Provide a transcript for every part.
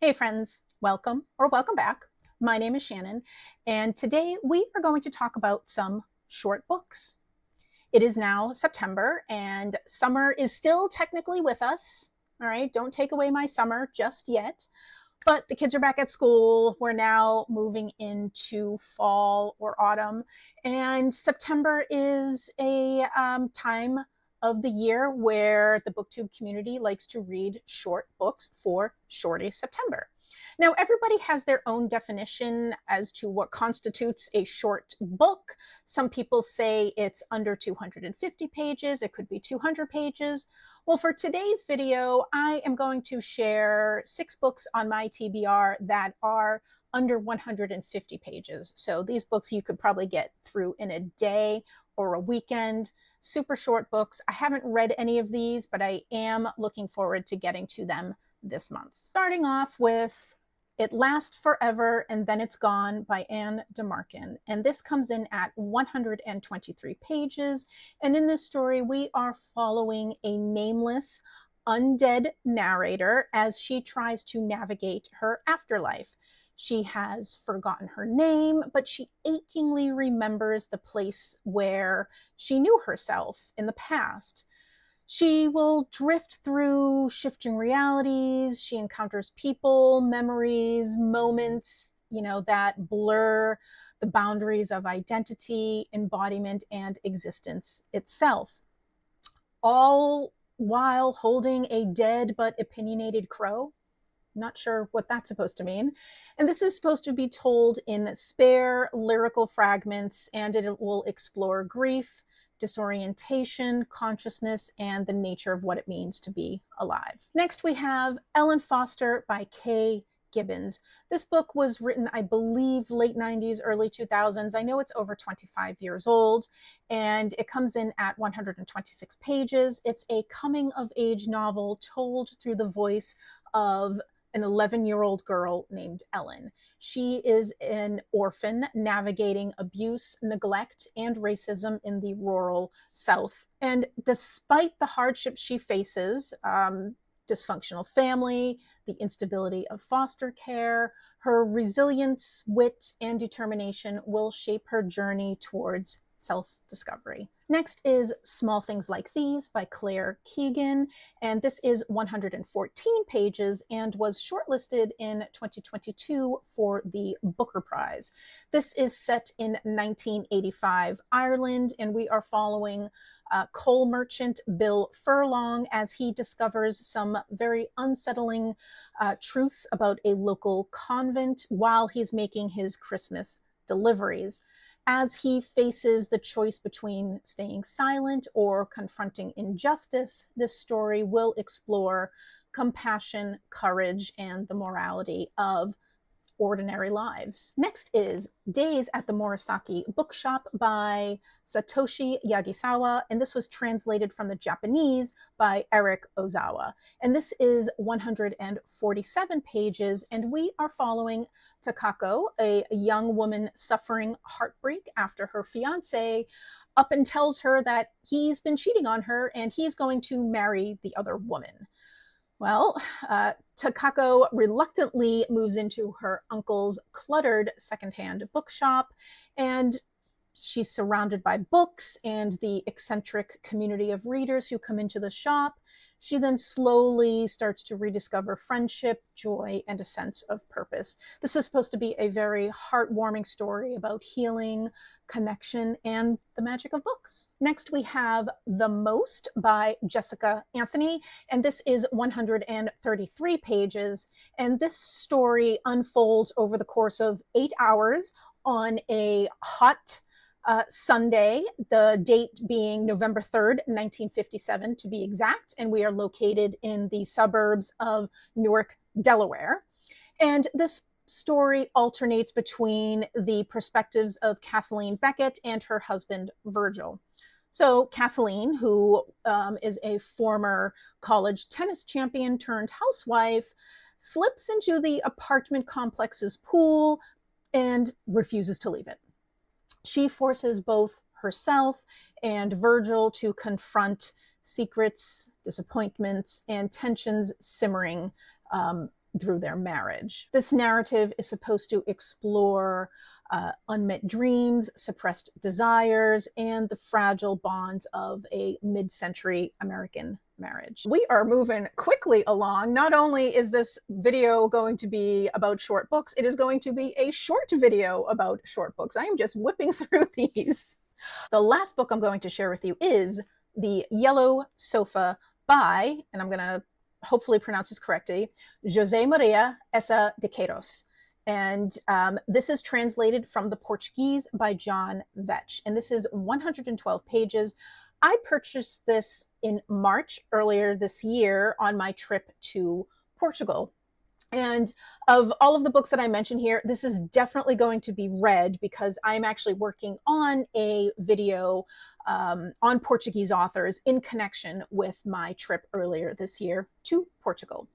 Hey friends, welcome or welcome back. My name is Shannon, and today we are going to talk about some short books. It is now September, and summer is still technically with us. All right, don't take away my summer just yet. But the kids are back at school. We're now moving into fall or autumn, and September is a time of the year where the booktube community likes to read short books for Shorty September. Now, everybody has their own definition as to what constitutes a short book. Some people say it's under 250 pages, it could be 200 pages. Well, for today's video, I am going to share 6 books on my TBR that are under 150 pages. So these books you could probably get through in a day or a weekend. Super short books. I haven't read any of these, but I am looking forward to getting to them this month. Starting off with It Lasts Forever and Then It's Gone by Anne de Marcken. And this comes in at 123 pages. And in this story, we are following a nameless, undead narrator as she tries to navigate her afterlife. She has forgotten her name, but she achingly remembers the place where she knew herself in the past. She will drift through shifting realities. She encounters people, memories, moments, that blur the boundaries of identity, embodiment, and existence itself, all while holding a dead but opinionated crow. Not sure what that's supposed to mean. And this is supposed to be told in spare lyrical fragments, and it will explore grief, disorientation, consciousness, and the nature of what it means to be alive. Next, we have Ellen Foster by Kaye Gibbons. This book was written, I believe, late 90s, early 2000s. I know it's over 25 years old, and it comes in at 126 pages. It's a coming-of-age novel told through the voice of an 11-year-old girl named Ellen. She is an orphan navigating abuse, neglect, and racism in the rural South. And despite the hardships she faces, dysfunctional family, the instability of foster care, her resilience, wit, and determination will shape her journey towards self-discovery. Next is Small Things Like These by Keegan, and this is 114 pages and was shortlisted in 2022 for the Booker Prize. This is set in 1985 Ireland, and we are following coal merchant Bill Furlong as he discovers some very unsettling truths about a local convent while he's making his Christmas deliveries. As he faces the choice between staying silent or confronting injustice, this story will explore compassion, courage, and the morality of ordinary lives. Next is Days at the Morisaki Bookshop by Satoshi Yagisawa, and this was translated from the Japanese by Eric Ozawa. And this is 147 pages, and we are following Takako, a young woman suffering heartbreak after her fiance up and tells her that he's been cheating on her and he's going to marry the other woman. Well, Takako reluctantly moves into her uncle's cluttered secondhand bookshop, and she's surrounded by books and the eccentric community of readers who come into the shop. She then slowly starts to rediscover friendship, joy, and a sense of purpose. This is supposed to be a very heartwarming story about healing, connection, and the magic of books. Next, we have The Most by Jessica Anthony, and this is 133 pages. And this story unfolds over the course of 8 hours on a hot Sunday, the date being November 3rd, 1957 to be exact, and we are located in the suburbs of Newark, Delaware. And this story alternates between the perspectives of Kathleen Beckett and her husband, Virgil. So Kathleen, who is a former college tennis champion turned housewife, slips into the apartment complex's pool and refuses to leave it. She forces both herself and Virgil to confront secrets, disappointments, and tensions simmering through their marriage. This narrative is supposed to explore unmet dreams, suppressed desires, and the fragile bonds of a mid-century American marriage. We are moving quickly along. Not only is this video going to be about short books, it is going to be a short video about short books. I am just whipping through these. The last book I'm going to share with you is The Yellow Sofa by, and I'm going to hopefully pronounce this correctly, José Maria Essa de Queiros. And this is translated from the Portuguese by John Vetch. And this is 112 pages. I purchased this in March earlier this year on my trip to Portugal. And of all of the books that I mentioned here, this is definitely going to be read because I'm actually working on a video on Portuguese authors in connection with my trip earlier this year to Portugal.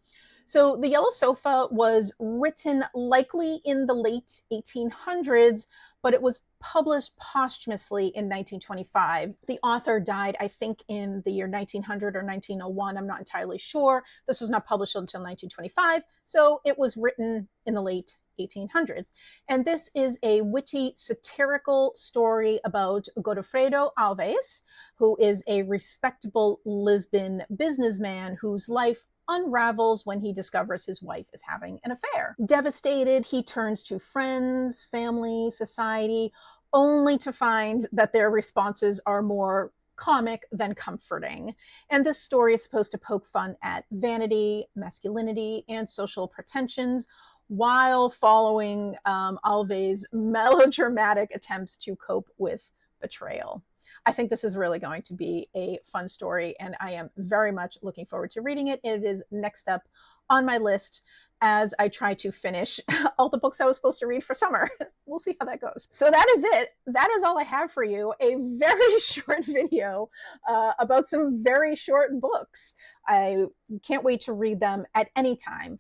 So The Yellow Sofa was written likely in the late 1800s, but it was published posthumously in 1925. The author died, I think, in the year 1900 or 1901. I'm not entirely sure. This was not published until 1925, so it was written in the late 1800s. And this is a witty, satirical story about Godofredo Alves, who is a respectable Lisbon businessman whose life unravels when he discovers his wife is having an affair. Devastated, he turns to friends, family, society, only to find that their responses are more comic than comforting. And this story is supposed to poke fun at vanity, masculinity, and social pretensions while following Alves' melodramatic attempts to cope with betrayal. I think this is really going to be a fun story, and I am very much looking forward to reading it. It is next up on my list as I try to finish all the books I was supposed to read for summer. We'll see how that goes. So that is it. That is all I have for you. A very short video about some very short books. I can't wait to read them at any time.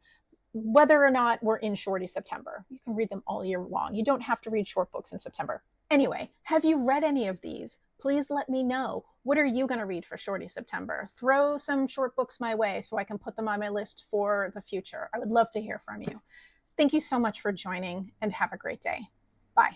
Whether or not we're in Shorty September, you can read them all year long. You don't have to read short books in September. Anyway, have you read any of these? Please let me know. What are you going to read for Shorty September? Throw some short books my way so I can put them on my list for the future. I would love to hear from you. Thank you so much for joining, and have a great day. Bye.